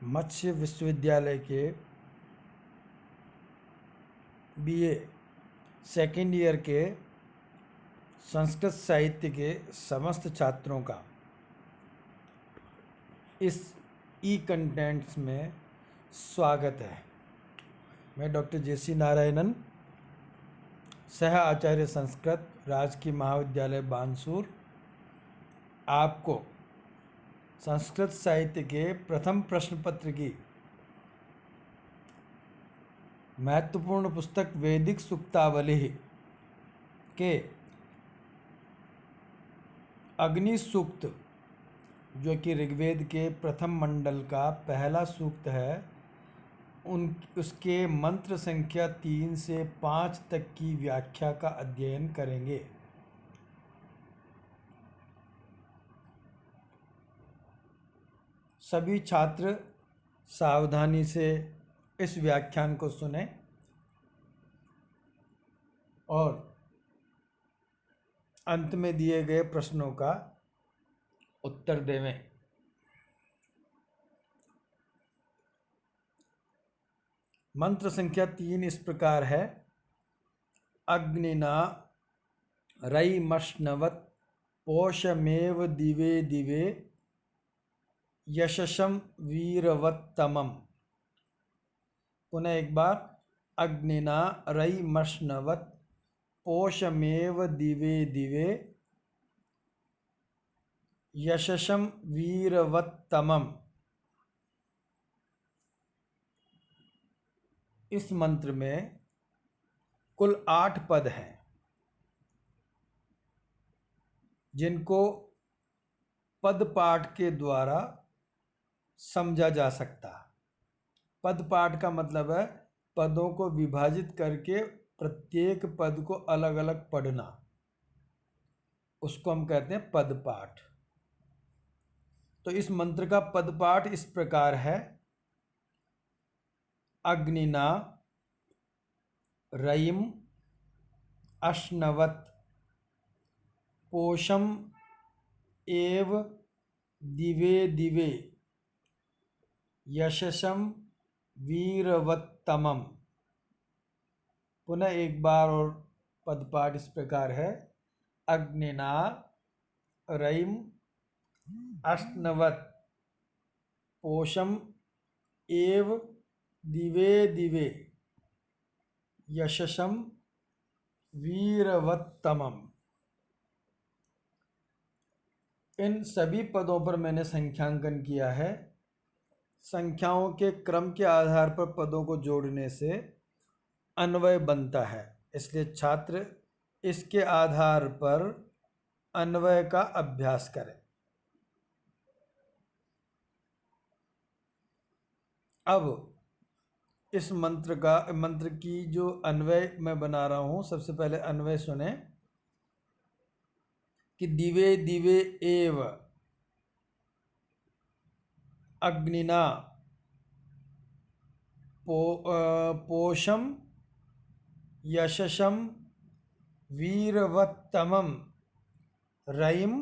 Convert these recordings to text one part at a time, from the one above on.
मत्स्य विश्वविद्यालय के BA second year के संस्कृत साहित्य के समस्त छात्रों का इस ई कंटेंट्स में स्वागत है। मैं डॉक्टर जे.सी. नारायणन, सह आचार्य संस्कृत, राजकीय महाविद्यालय बानसूर, आपको संस्कृत साहित्य के प्रथम प्रश्न पत्र की महत्वपूर्ण पुस्तक वैदिक सूक्तावली के अग्नि सूक्त, जो कि ऋग्वेद के प्रथम मंडल का पहला सूक्त है, उसके मंत्र संख्या 3 से 5 तक की व्याख्या का अध्ययन करेंगे। सभी छात्र सावधानी से इस व्याख्यान को सुने और अंत में दिए गए प्रश्नों का उत्तर देवें। मंत्र संख्या 3 इस प्रकार है। अग्निना रयिमश्नवत् पोषमेव दिवे दिवे यशसं वीरवत्तमम्। पुनः एक बार। अग्निना रयिमश्नवत् पोषमेव दिवे दिवे यशसं वीरवत्तमम्। इस मंत्र में कुल 8 पद हैं, जिनको पद पाठ के द्वारा समझा जा सकता। पद पाठ का मतलब है पदों को विभाजित करके प्रत्येक पद को अलग अलग पढ़ना, उसको हम कहते हैं पद पाठ। तो इस मंत्र का पद पाठ इस प्रकार है। अग्निना रयिम अश्नवत् पोषम एव दिवे दिवे यशसं वीरवत्तमम्। पुनः एक बार और पद पाठ इस प्रकार है। अग्निना रयिम अश्नवत् पोषम एव दिवे दिवे यशसं वीरवत्तमम्। इन सभी पदों पर मैंने संख्यांकन किया है। संख्याओं के क्रम के आधार पर पदों को जोड़ने से अन्वय बनता है, इसलिए छात्र इसके आधार पर अन्वय का अभ्यास करें। अब इस मंत्र की जो अन्वय मैं बना रहा हूँ, सबसे पहले अन्वय सुने कि दिवे दिवे एव अग्निना पोषम यशसं वीरवत्तमम् रयिम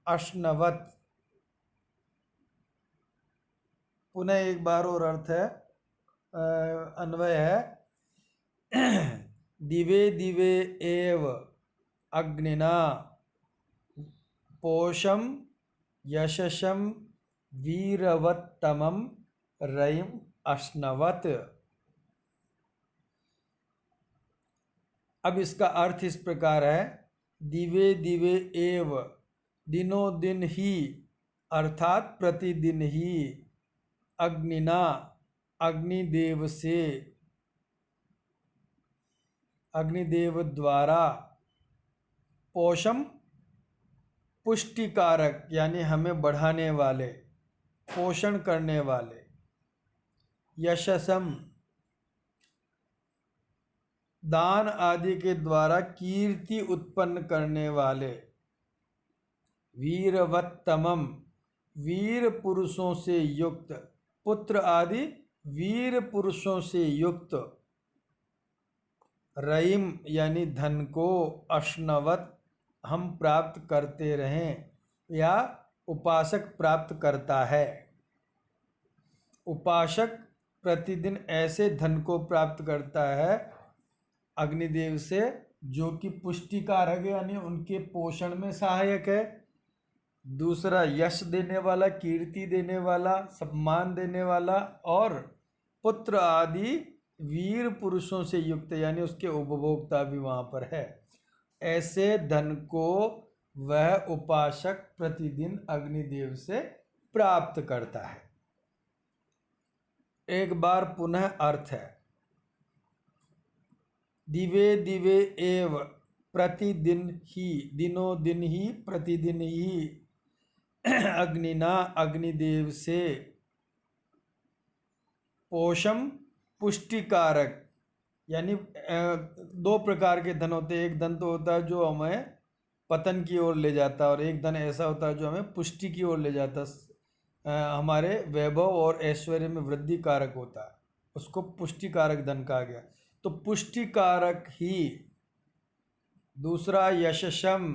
अश्नवत्। पुनः एक बार और अर्थ है, अन्वय है। दिवे दिवे एव अग्निना पोषम यशसं वीरवत्तमम् रयिम अश्नवत्। अब इसका अर्थ इस प्रकार है। दिवे दिवे एव, दिनों दिन ही अर्थात प्रतिदिन ही, अग्निना अग्निदेव से, अग्निदेव द्वारा, पोषम पुष्टिकारक यानी हमें बढ़ाने वाले, पोषण करने वाले, यशसम दान आदि के द्वारा कीर्ति उत्पन्न करने वाले, वीरवत्तमम वीर पुरुषों से युक्त, पुत्र आदि वीर पुरुषों से युक्त, रयिम यानी धन को, अश्नवत हम प्राप्त करते रहें या उपासक प्राप्त करता है। उपासक प्रतिदिन ऐसे धन को प्राप्त करता है अग्निदेव से जो कि पुष्टिकारक है, यानी उनके पोषण में सहायक है। दूसरा, यश देने वाला, कीर्ति देने वाला, सम्मान देने वाला, और पुत्र आदि वीर पुरुषों से युक्त, यानी उसके उपभोक्ता भी वहाँ पर है। ऐसे धन को वह उपासक प्रतिदिन अग्निदेव से प्राप्त करता है। एक बार पुनः अर्थ है, दिवे दिवे एव प्रतिदिन ही, दिनों दिन ही, प्रतिदिन ही अग्निना, अग्निदेव से पोषम पुष्टिकारक, यानी दो प्रकार के धन होते हैं। एक धन तो होता है जो हमें पतन की ओर ले जाता है, और एक धन ऐसा होता है जो हमें पुष्टि की ओर ले जाता है, हमारे वैभव और ऐश्वर्य में वृद्धि कारक होता है, उसको पुष्टिकारक धन कहा गया। तो पुष्टिकारक ही। दूसरा, यशस्म,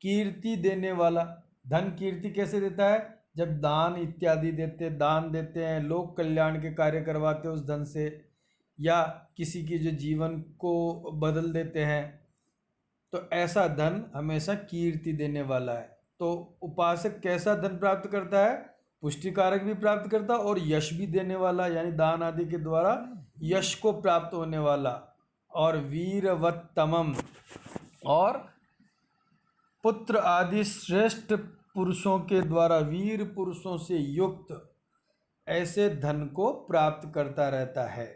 कीर्ति देने वाला धन। कीर्ति कैसे देता है? जब दान इत्यादि दान देते हैं, लोक कल्याण के कार्य करवाते हैं उस धन से, या किसी की जो जीवन को बदल देते हैं, तो ऐसा धन हमेशा कीर्ति देने वाला है। तो उपासक कैसा धन प्राप्त करता है? पुष्टिकारक भी प्राप्त करता है और यश भी देने वाला, यानी दान आदि के द्वारा यश को प्राप्त होने वाला। और वीरवत्तमम, और पुत्र आदि श्रेष्ठ पुरुषों के द्वारा, वीर पुरुषों से युक्त ऐसे धन को प्राप्त करता रहता है।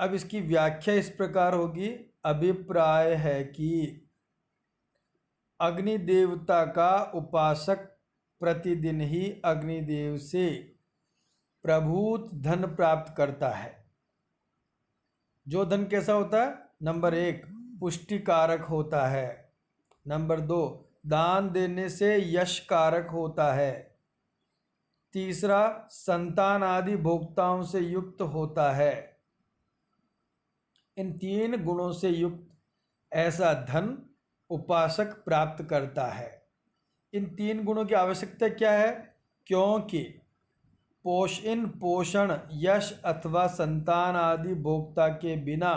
अब इसकी व्याख्या इस प्रकार होगी। अभिप्राय है कि अग्नि देवता का उपासक प्रतिदिन ही अग्निदेव से प्रभूत धन प्राप्त करता है। जो धन कैसा होता है? नंबर 1, पुष्टिकारक होता है। नंबर 2, दान देने से यश कारक होता है। तीसरा, संतान आदि भोक्ताओं से युक्त होता है। इन 3 गुणों से युक्त ऐसा धन उपासक प्राप्त करता है। इन 3 गुणों की आवश्यकता क्या है? क्योंकि पोषण, यश अथवा संतान आदि भोक्ता के बिना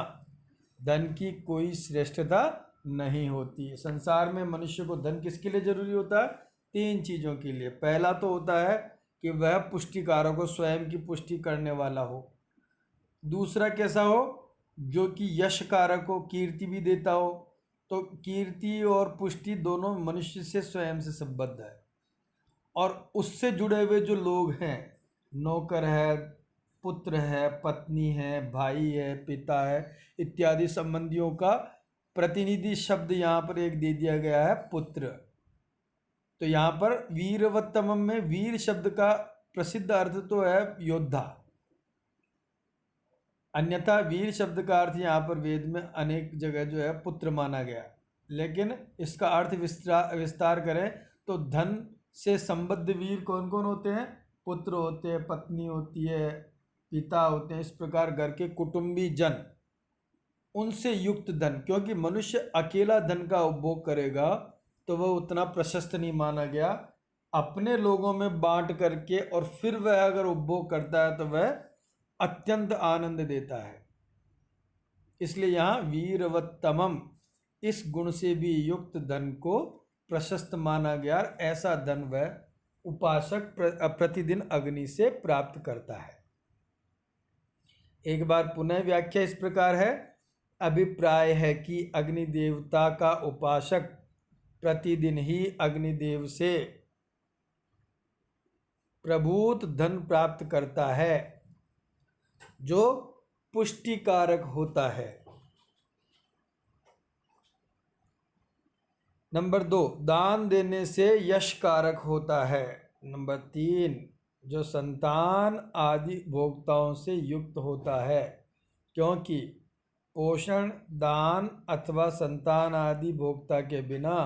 धन की कोई श्रेष्ठता नहीं होती है। संसार में मनुष्य को धन किसके लिए जरूरी होता है? 3 चीज़ों के लिए। पहला तो होता है कि वह पुष्टिकारक हो, स्वयं की पुष्टि करने वाला हो। दूसरा कैसा हो? जो कि यश कारक हो, कीर्ति भी देता हो। तो कीर्ति और पुष्टि दोनों मनुष्य से स्वयं से संबद्ध है। और उससे जुड़े हुए जो लोग हैं, नौकर है, पुत्र है, पत्नी है, भाई है, पिता है, इत्यादि संबंधियों का प्रतिनिधि शब्द यहाँ पर एक दे दिया गया है, पुत्र। तो यहाँ पर वीरवत्तमम में वीर शब्द का प्रसिद्ध अर्थ तो है योद्धा, अन्यथा वीर शब्द का अर्थ यहाँ पर वेद में अनेक जगह जो है पुत्र माना गया। लेकिन इसका अर्थ विस्तार करें तो धन से संबद्ध वीर कौन कौन होते हैं? पुत्र होते हैं, पत्नी होती है, पिता होते हैं, इस प्रकार घर के कुटुंबी जन, उनसे युक्त धन। क्योंकि मनुष्य अकेला धन का उपभोग करेगा तो वह उतना प्रशस्त नहीं माना गया। अपने लोगों में बांट करके और फिर वह अगर उपभोग करता है तो वह अत्यंत आनंद देता है। इसलिए यहाँ वीरवत्तमम, इस गुण से भी युक्त धन को प्रशस्त माना गया। ऐसा धन वह उपासक प्रतिदिन अग्नि से प्राप्त करता है। एक बार पुनः व्याख्या इस प्रकार है। अभिप्राय है कि अग्नि देवता का उपासक प्रतिदिन ही अग्निदेव से प्रभूत धन प्राप्त करता है जो पुष्टिकारक होता है। नंबर 2, दान देने से यश कारक होता है। नंबर 3, जो संतान आदि भोक्ताओं से युक्त होता है, क्योंकि पोषण, दान अथवा संतान आदि भोक्ता के बिना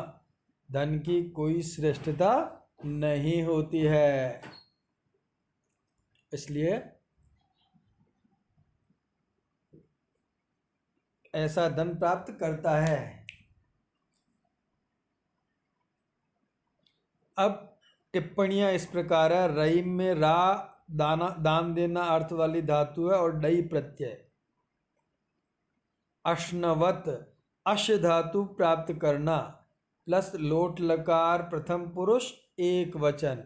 धन की कोई श्रेष्ठता नहीं होती है। इसलिए ऐसा धन प्राप्त करता है। अब टिप्पणियाँ इस प्रकार है। रईम में रा दान देना अर्थ वाली धातु है और डई प्रत्यय। अश्नवत अश धातु प्राप्त करना प्लस लोट लकार प्रथम पुरुष एक वचन।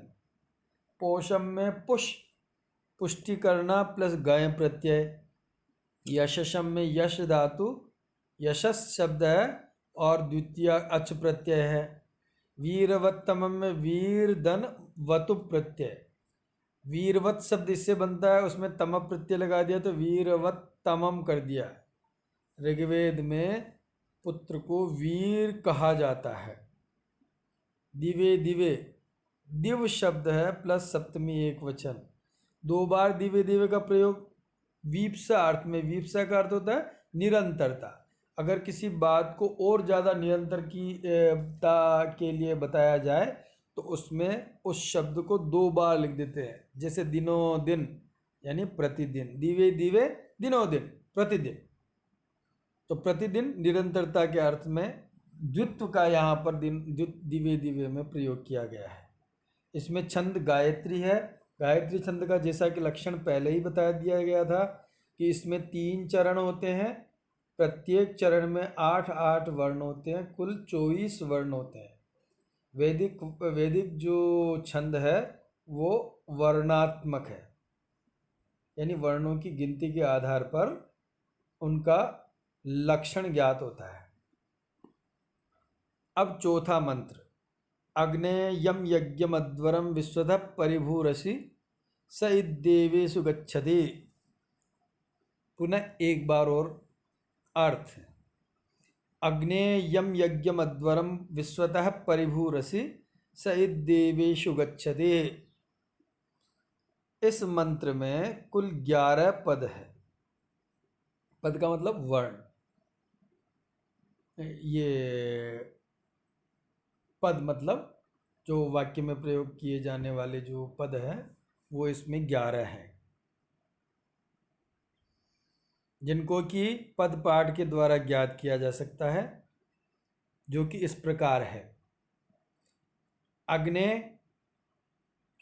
पोषम में पुष पुष्टि करना प्लस गय प्रत्यय। यशशम में यश धातु यशस शब्द है और द्वितीय अच प्रत्यय है। वीरवत्तम में वीर धन वतु प्रत्यय। वीरवत शब्द इससे बनता है, उसमें तम प्रत्यय लगा दिया तो वीरवत्तमम कर दिया। ऋग्वेद में पुत्र को वीर कहा जाता है। दिवे दिवे दिव शब्द है प्लस सप्तमी एक वचन। दो बार दिवे दिवे का प्रयोग वीप्सा अर्थ में। वीप्सा का अर्थ होता है निरंतरता। अगर किसी बात को और ज़्यादा निरंतरता के लिए बताया जाए तो उसमें उस शब्द को दो बार लिख देते हैं। जैसे दिनों दिन यानी प्रतिदिन, दिवे दिवे दिनों दिन प्रतिदिन। तो प्रतिदिन निरंतरता के अर्थ में द्वित्व का यहाँ पर दिवे दिवे में प्रयोग किया गया है। इसमें छंद गायत्री है। गायत्री छंद का जैसा कि लक्षण पहले ही बता दिया गया था कि इसमें 3 चरण होते हैं। प्रत्येक चरण में 8-8 वर्ण होते हैं, कुल 24 वर्ण होते हैं। वैदिक जो छंद है वो वर्णात्मक है, यानी वर्णों की गिनती के आधार पर उनका लक्षण ज्ञात होता है। अब चौथा मंत्र, अग्नेयम यज्ञमध्वरम विश्वतः परिभूरसि स इद्देवेषु गच्छति। पुनः एक बार और अर्थ, अग्नेयम यज्ञमध्वरम विश्वतः परिभूरसि स इद्देवेषु गच्छति। इस मंत्र में कुल 11 पद है। पद का मतलब वर्ण। ये पद मतलब जो वाक्य में प्रयोग किए जाने वाले जो पद हैं वो इसमें 11 हैं, जिनको कि पद पाठ के द्वारा ज्ञात किया जा सकता है, जो कि इस प्रकार है। अग्ने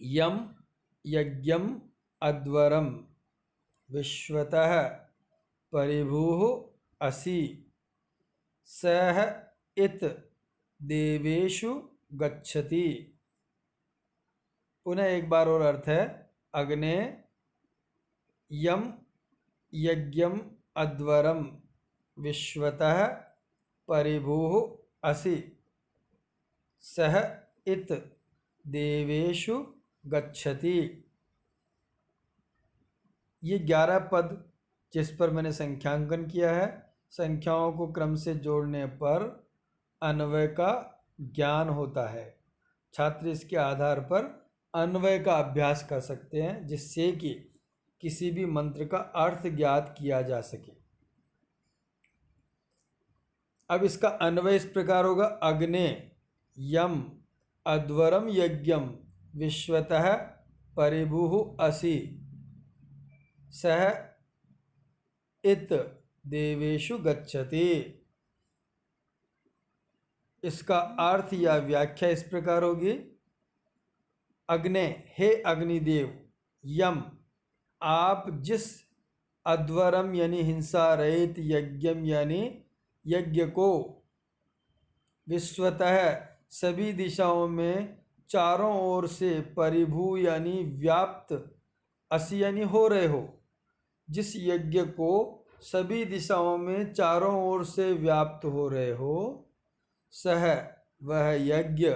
यम यज्ञम अध्वरम विश्वतः परिभूः असि सह इत देवेषु गच्छति। पुनः एक बार और अर्थ है, अग्ने यम यज्ञम अध्वरम विश्वतः परिभूः असि सह इत देवेषु गच्छति। ये 11 पद जिस पर मैंने संख्यांकन किया है, संख्याओं को क्रम से जोड़ने पर अन्वय का ज्ञान होता है। छात्र इसके आधार पर अन्वय का अभ्यास कर सकते हैं, जिससे कि किसी भी मंत्र का अर्थ ज्ञात किया जा सके। अब इसका अन्वय इस प्रकार होगा, अग्ने यम अध्वरम यज्ञम विश्वतः परिभूः असि सह इत देवेषु गच्छति। इसका अर्थ या व्याख्या इस प्रकार होगी, अग्ने हे अग्निदेव, यम आप जिस अध्वरम यानी हिंसा रहित यज्ञम यानी यज्ञ को विश्वतः सभी दिशाओं में चारों ओर से परिभू यानी व्याप्त असि यानी हो रहे हो, जिस यज्ञ को सभी दिशाओं में चारों ओर से व्याप्त हो रहे हो, सह वह यज्ञ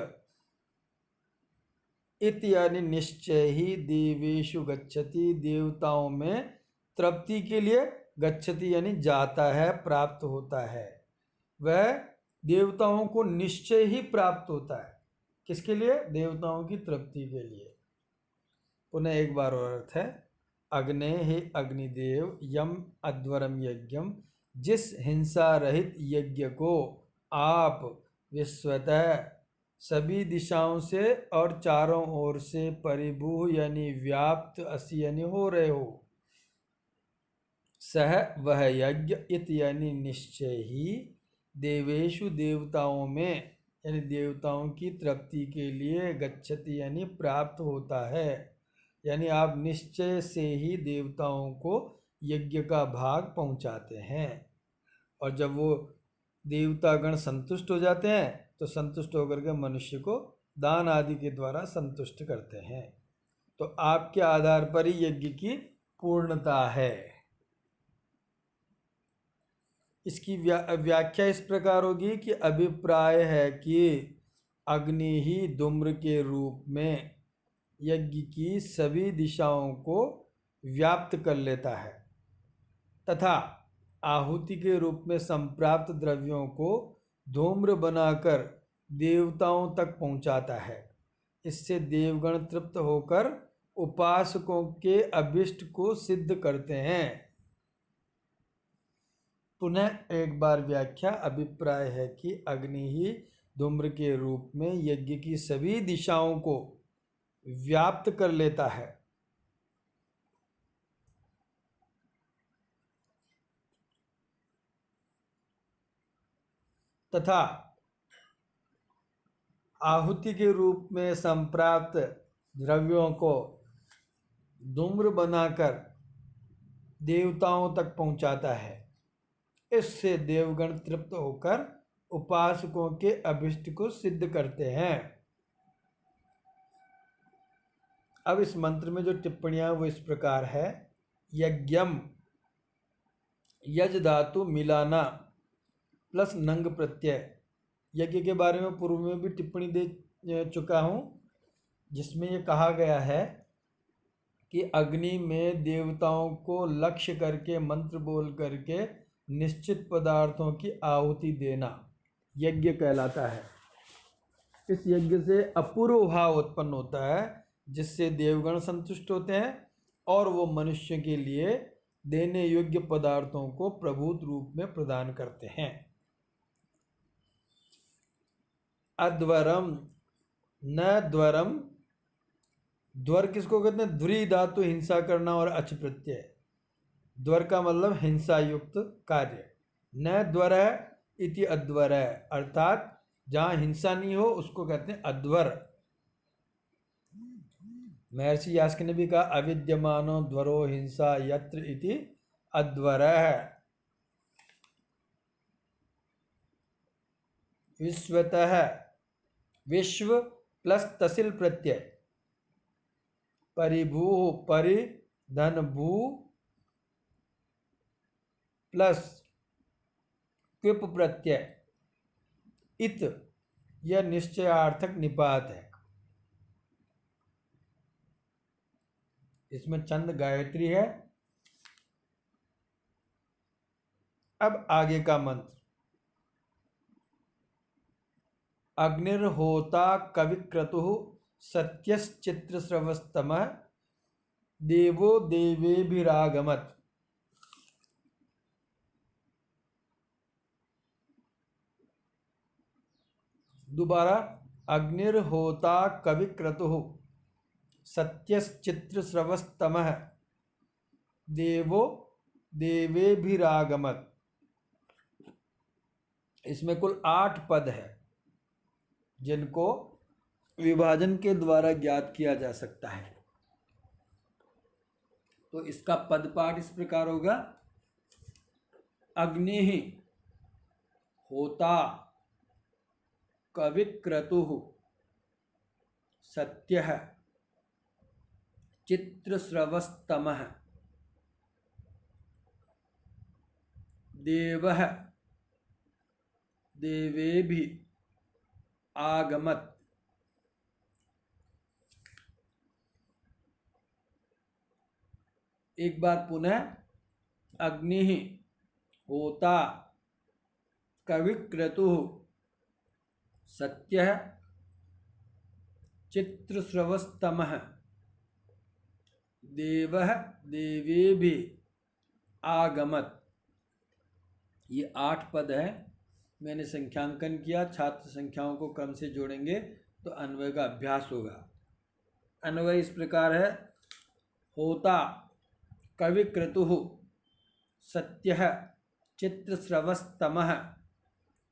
इत यानी निश्चय ही देवेषु गच्छति देवताओं में तृप्ति के लिए गच्छति यानी जाता है, प्राप्त होता है। वह देवताओं को निश्चय ही प्राप्त होता है। किसके लिए? देवताओं की तृप्ति के लिए। पुनः एक बार और अर्थ है, अग्ने हे अग्निदेव यम अध्वरम यज्ञम जिस हिंसा रहित यज्ञ को आप विश्वतः सभी दिशाओं से और चारों ओर से परिभू यानी व्याप्त असि यानी हो रहे हो, सह वह यज्ञ इत यानी निश्चय ही देवेषु देवताओं में यानी देवताओं की तृप्ति के लिए, गच्छति यानी प्राप्त होता है, यानी आप निश्चय से ही देवताओं को यज्ञ का भाग पहुंचाते हैं। और जब वो देवतागण संतुष्ट हो जाते हैं तो संतुष्ट होकर के मनुष्य को दान आदि के द्वारा संतुष्ट करते हैं। तो आपके आधार पर ही यज्ञ की पूर्णता है। इसकी व्याख्या इस प्रकार होगी कि अभिप्राय है कि अग्नि ही धूम्र के रूप में यज्ञ की सभी दिशाओं को व्याप्त कर लेता है तथा आहुति के रूप में संप्राप्त द्रव्यों को धूम्र बनाकर देवताओं तक पहुंचाता है। इससे देवगण तृप्त होकर उपासकों के अभिष्ट को सिद्ध करते हैं। पुनः एक बार व्याख्या। अभिप्राय है कि अग्नि ही धूम्र के रूप में यज्ञ की सभी दिशाओं को व्याप्त कर लेता है तथा आहुति के रूप में संप्राप्त द्रव्यों को धूम्र बनाकर देवताओं तक पहुंचाता है। इससे देवगण तृप्त होकर उपासकों के अभिष्ट को सिद्ध करते हैं। अब इस मंत्र में जो टिप्पणियां वो इस प्रकार है। यज्ञम, यज धातु मिलाना प्लस नंग प्रत्यय। यज्ञ के बारे में पूर्व में भी टिप्पणी दे चुका हूँ, जिसमें ये कहा गया है कि अग्नि में देवताओं को लक्ष्य करके मंत्र बोल करके निश्चित पदार्थों की आहुति देना यज्ञ कहलाता है। इस यज्ञ से अपूर्व भाव उत्पन्न होता है, जिससे देवगण संतुष्ट होते हैं और वो मनुष्य के लिए देने योग्य पदार्थों को प्रभूत रूप में प्रदान करते हैं। अध्वरम, न द्वरम। द्वर किसको कहते हैं? ध्वरी धातु हिंसा करना और अच प्रत्यय। द्वर का मतलब हिंसा युक्त कार्य। न द्वर इति अध्वर है, अर्थात जहाँ हिंसा नहीं हो उसको कहते हैं अध्वर। महर्षि यास्क ने भी कहा अविद्यमानो ध्वरो हिंसा यत्र इति अध्वर है। विश्वतः, विश्व प्लस तसिल प्रत्यय। परिभू, परि धन भू प्लस क्विप प्रत्यय। इत यह निश्चयार्थक निपात है। इसमें चंद गायत्री है। अब आगे का मंत्र। अग्निर्होता कविक्रतुः सत्यश्चित्रस्रवस्तमः देवो देवेभिरागमत्। दोबारा। अग्निर्होता कविक्रतुः सत्यश्चित्रस्रवस्तमः देवो देवेभिरागमत्। इसमें कुल 8 पद है, जिनको विभाजन के द्वारा ज्ञात किया जा सकता है। तो इसका पद पाठ इस प्रकार होगा। अग्नि होता कविक्रतुः सत्यः चित्रस्रवस्तमः देवः देवेभि आगमत्। एक बार पुनः। अग्नि होता कविक्रतुः सत्यः चित्रस्रवस्तमः देवः देवेभि आगमत्। ये 8 पद है। मैंने संख्यांकन किया। छात्र संख्याओं को क्रम से जोड़ेंगे तो अन्वय का अभ्यास होगा। अन्वय इस प्रकार है। होता कविक्रतुः सत्यः चित्रस्रवस्तमः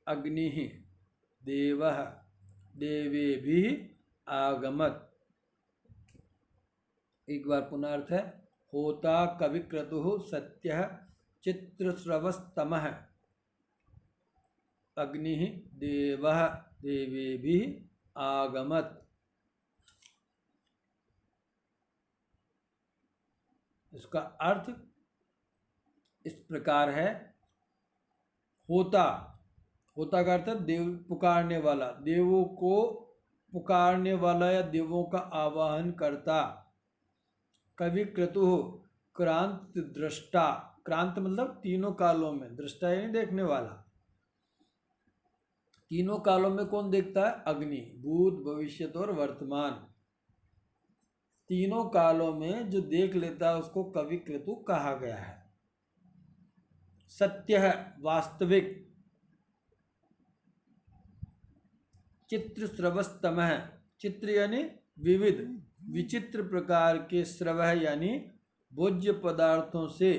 अग्निः देवः देवेभिः आगमत्। एक बार पुनः अर्थ है, होता कविक्रतुः सत्यः चित्रस्रवस्तमः अग्निः देवः देवेभिः आगमत्। इसका अर्थ इस प्रकार है, होता, होता का अर्थ देव पुकारने वाला, देवों को पुकारने वाला या देवों का आवाहन करता। कवि क्रतु क्रांत दृष्टा, क्रांत मतलब तीनों कालों में, दृष्टा यानी देखने वाला। तीनों कालों में कौन देखता है? अग्नि, भूत भविष्यत और वर्तमान। तीनों कालों में जो देख लेता है उसको कवि क्रतु कहा गया है। सत्य है, वास्तविक। चित्र स्रवस्तम है, चित्र यानी विविध विचित्र प्रकार के, स्रव यानी भोज्य पदार्थों से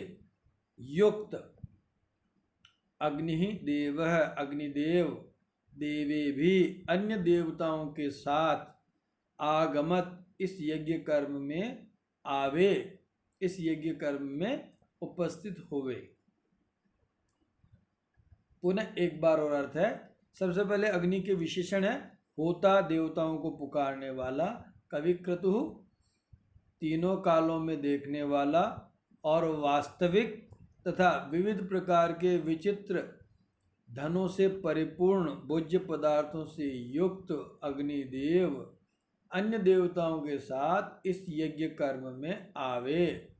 युक्त। अग्नि देवः अग्निदेव, देवे भी अन्य देवताओं के साथ, आगमत इस यज्ञ कर्म में आवे, इस यज्ञ कर्म में उपस्थित होवे। पुनः एक बार और अर्थ है। सबसे पहले अग्नि के विशेषण है, होता देवताओं को पुकारने वाला, कवि क्रतु तीनों कालों में देखने वाला, और वास्तविक तथा विविध प्रकार के विचित्र धनों से परिपूर्ण भोज्य पदार्थों से युक्त अग्निदेव अन्य देवताओं के साथ इस यज्ञ कर्म में आवे,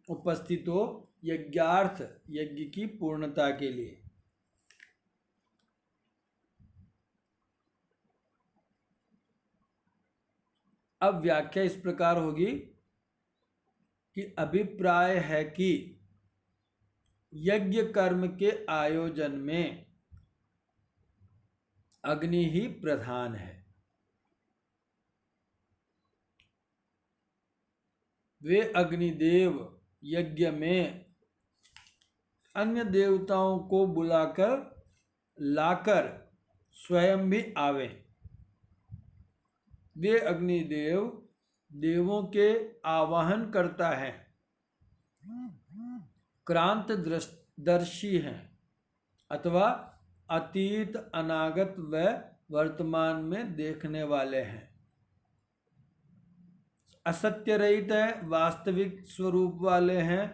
उपस्थित हो, यज्ञार्थ यज्ञ की पूर्णता के लिए। अब व्याख्या इस प्रकार होगी कि अभिप्राय है कि यज्ञ कर्म के आयोजन में अग्नि ही प्रधान है। वे अग्निदेव यज्ञ में अन्य देवताओं को बुलाकर लाकर स्वयं भी आवे। वे अग्निदेव देवों के आवाहन करता है, क्रांत दर्शी हैं अथवा अतीत अनागत व वर्तमान में देखने वाले हैं। असत्य रहित है, वास्तविक स्वरूप वाले हैं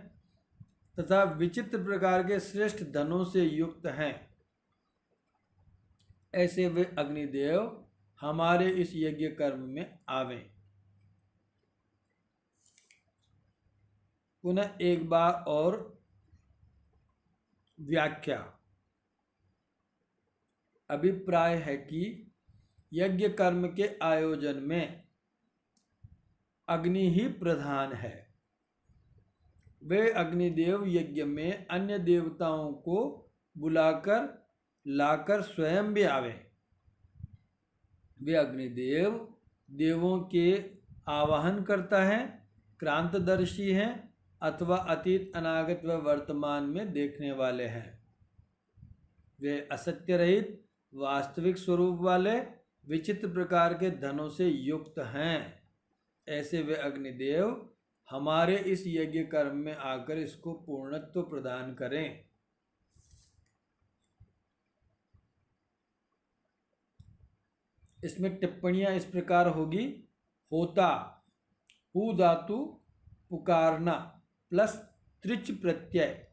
तथा विचित्र प्रकार के श्रेष्ठ धनों से युक्त हैं। ऐसे वे अग्निदेव हमारे इस यज्ञ कर्म में आवे। पुनः एक बार और व्याख्या। अभिप्राय है कि यज्ञ कर्म के आयोजन में अग्नि ही प्रधान है। वे अग्निदेव यज्ञ में अन्य देवताओं को बुलाकर लाकर स्वयं भी आवे। वे अग्निदेव देवों के आवाहन करता है, क्रांतदर्शी हैं अथवा अतीत अनागत व वर्तमान में देखने वाले हैं। वे असत्य रहित, वास्तविक स्वरूप वाले, विचित्र प्रकार के धनों से युक्त हैं। ऐसे वे अग्निदेव हमारे इस यज्ञ कर्म में आकर इसको पूर्णत्व प्रदान करें। इसमें टिप्पणियां इस प्रकार होगी। होता, हु धातु पुकारना प्लस त्रिच प्रत्यय,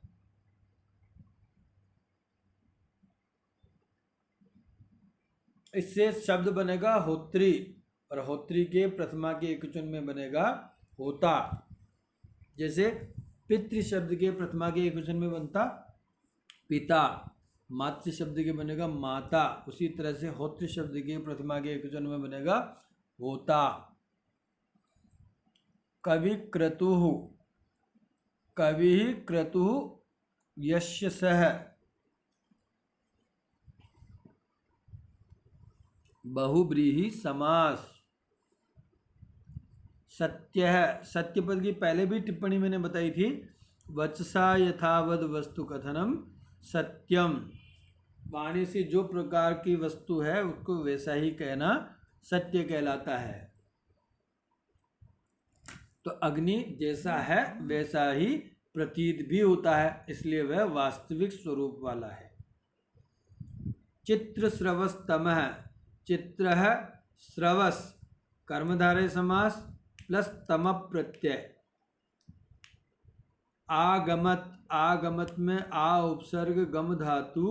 इससे शब्द बनेगा होत्री, और होत्री के प्रथमा के एकवचन में बनेगा होता। जैसे पितृ शब्द के प्रथमा के एकवचन में बनता पिता, मातृ शब्द के बनेगा माता, उसी तरह से होत्र शब्द के प्रथमा के एकवचन में बनेगा होता। कवि क्रतुः, कवि क्रतुः यस्य सः, बहुब्रीहि समास। सत्य है, सत्य पद की पहले भी टिप्पणी मैंने बताई थी। वचसा यथावद वस्तु कथनम सत्यम, वाणी से जो प्रकार की वस्तु है उसको वैसा ही कहना सत्य कहलाता है। तो अग्नि जैसा है वैसा ही प्रतीत भी होता है, इसलिए वह वास्तविक स्वरूप वाला है। चित्र श्रवस तमः, चित्र श्रवस कर्मधारय समास प्लस तम प्रत्यय। आगमत, आगमत में आ उपसर्ग गम धातु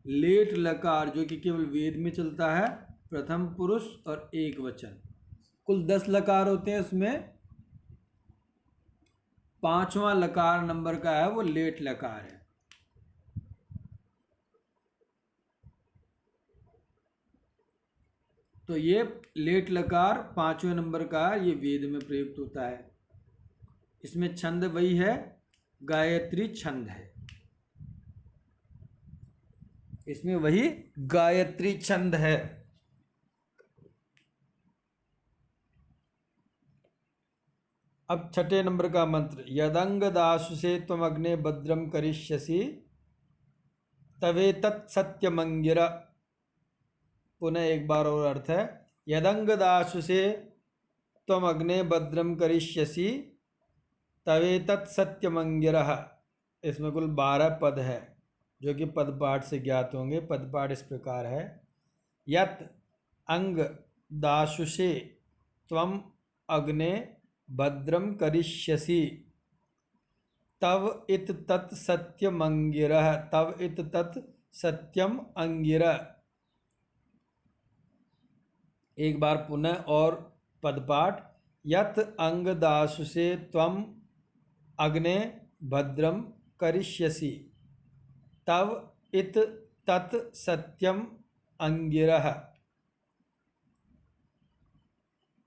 लेट लकार जो कि केवल वेद में चलता है, प्रथम पुरुष और एक वचन। कुल 10 लकार होते हैं, उसमें 5वां लकार नंबर का है, वो लेट लकार है। तो ये लेट लकार 5वें नंबर का है, ये वेद में प्रयुक्त होता है। इसमें छंद वही है, गायत्री छंद है, इसमें वही गायत्री छंद है। अब 6ठे नंबर का मंत्र, यदंग दासु से त्वम अग्ने भद्रम करिष्यसि तवेतत् सत्यमंगिर। पुनः एक बार और अर्थ है, यदंग दासु से त्वम अग्ने भद्रम करिष्यसि तवेतत् सत्यमंगिरः। इसमें कुल 12 पद है जो कि पदपाठ से ज्ञात होंगे। पदपाठ इस प्रकार है, यत अंग दाशुषे त्वम अग्ने भद्रम करिष्यसि तव इत तत् सत्यमंगिरः, तव इत तत् सत्यम अंगिरः। एक बार पुनः और पदपाठ, यत अंग दाशुषे त्वम अग्ने भद्रम करिष्यसि तव इत तत् सत्यम अंगिरः।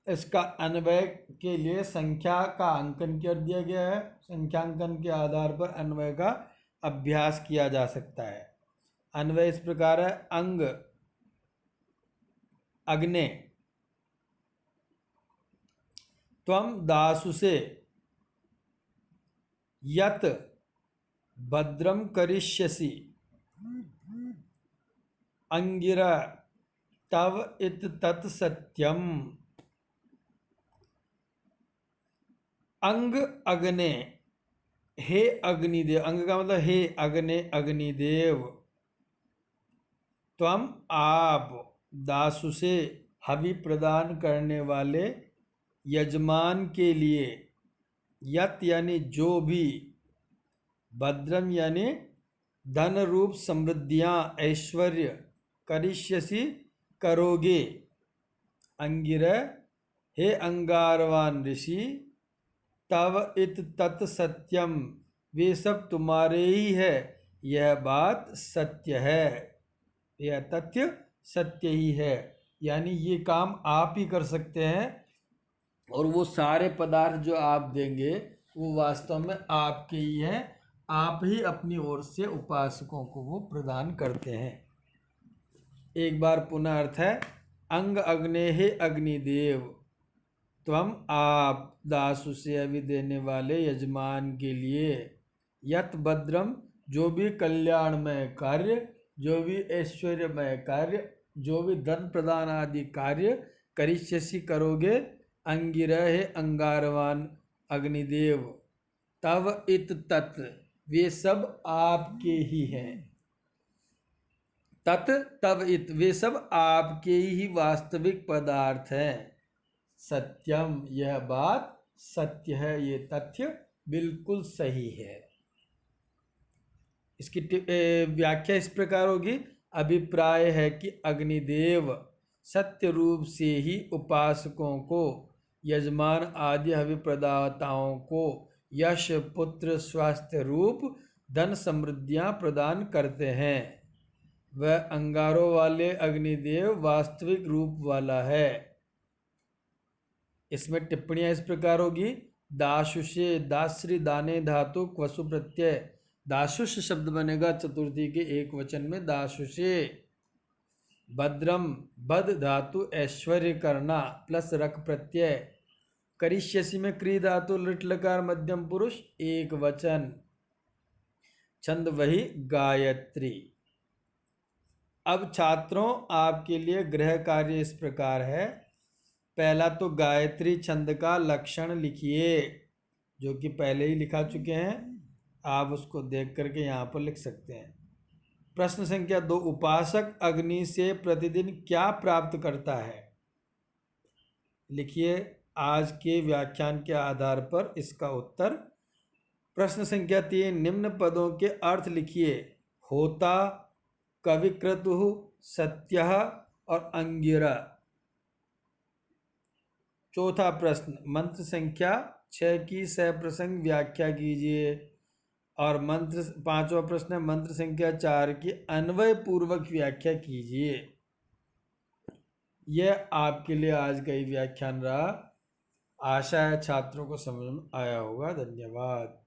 इसका अन्वय के लिए संख्या का अंकन कर दिया गया है। संख्यांकन के आधार पर अन्वय का अभ्यास किया जा सकता है। अन्वय इस प्रकार है, अंग अग्ने त्वम दासुषे यत भद्रम करिष्यसि अंगिरा तव इत तत् सत्यम। अंग अग्ने, हे अग्निदेव, अंग का मतलब हे अग्ने अग्निदेव, त्वम आप, दासु से हवि प्रदान करने वाले यजमान के लिए, यत यानी जो भी, भद्रम यानी धन रूप समृद्धियां ऐश्वर्य, करिष्यसि करोगे, अंगिरह हे अंगारवान ऋषि, तव इत तत् सत्यम वे सब तुम्हारे ही है, यह बात सत्य है, यह तथ्य सत्य ही है। यानी ये काम आप ही कर सकते हैं और वो सारे पदार्थ जो आप देंगे वो वास्तव में आपके ही हैं, आप ही अपनी ओर से उपासकों को वो प्रदान करते हैं। एक बार पुनः अर्थ है, अंग अग्ने हे अग्निदेव, त्वम आप दासु से अभी देने वाले यजमान के लिए, यत भद्रम जो भी कल्याणमय कार्य, जो भी ऐश्वर्यमय कार्य, जो भी धन प्रदान आदि कार्य, करिष्यसि करोगे, अंगिरह हे अंगारवान अग्निदेव, तव इत तत् वे सब आपके ही हैं, तत् तव इत वे सब आपके ही वास्तविक पदार्थ हैं, सत्यम यह बात सत्य है, ये तथ्य बिल्कुल सही है। इसकी व्याख्या इस प्रकार होगी, अभिप्राय है कि अग्निदेव सत्य रूप से ही उपासकों को, यजमान आदि हवि प्रदाताओं को यश पुत्र स्वास्थ्य रूप धन समृद्धियां प्रदान करते हैं। वह अंगारों वाले अग्निदेव वास्तविक रूप वाला है। इसमें टिप्पणियां इस प्रकार होगी, दाशुषे दाश्री दाने धातु क्वसु प्रत्यय, दाशुष शब्द बनेगा चतुर्थी के एक वचन में, दाशुषे, भद्रम बद धातु ऐश्वर्य करना प्लस रक प्रत्यय, करिष्यसि में क्री धातु लिट लकार मध्यम पुरुष एक वचन, छंद वही गायत्री। अब छात्रों आपके लिए गृह कार्य इस प्रकार है। पहला तो गायत्री छंद का लक्षण लिखिए, जो कि पहले ही लिखा चुके हैं, आप उसको देख करके यहाँ पर लिख सकते हैं। प्रश्न संख्या 2, उपासक अग्नि से प्रतिदिन क्या प्राप्त करता है? लिखिए आज के व्याख्यान के आधार पर इसका उत्तर। प्रश्न संख्या 3, निम्न पदों के अर्थ लिखिए। होता, कविक्रतुः, सत्यः और अंगिरा। चौथा प्रश्न, मंत्र संख्या 6 की सप्रसंग व्याख्या कीजिए। और पांचवा प्रश्न है, मंत्र संख्या 4 की अन्वय पूर्वक व्याख्या कीजिए। यह आपके लिए आज का ही व्याख्यान रहा। आशा है छात्रों को समझ में आया होगा। धन्यवाद।